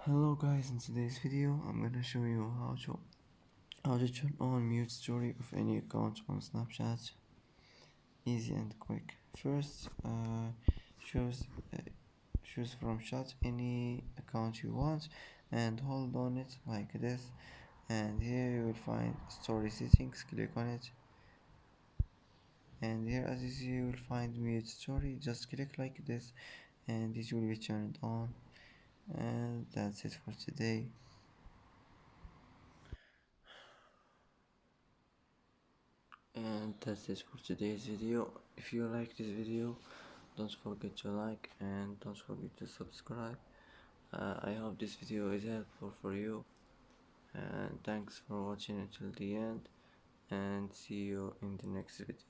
Hello guys, in today's video I'm gonna show you how to turn on mute story of any account on Snapchat. Easy and quick. First, choose uh, choose from chat any account you want and hold on it like this. And here you will find story settings. Click on it, and here as you see you will find mute story. Just click like this, and it will be turned on. And that's it for today. And that's it for today's video. If you like this video, don't forget to like and don't forget to subscribe. I hope this video is helpful for you, and thanks for watching until the end, and see you in the next video.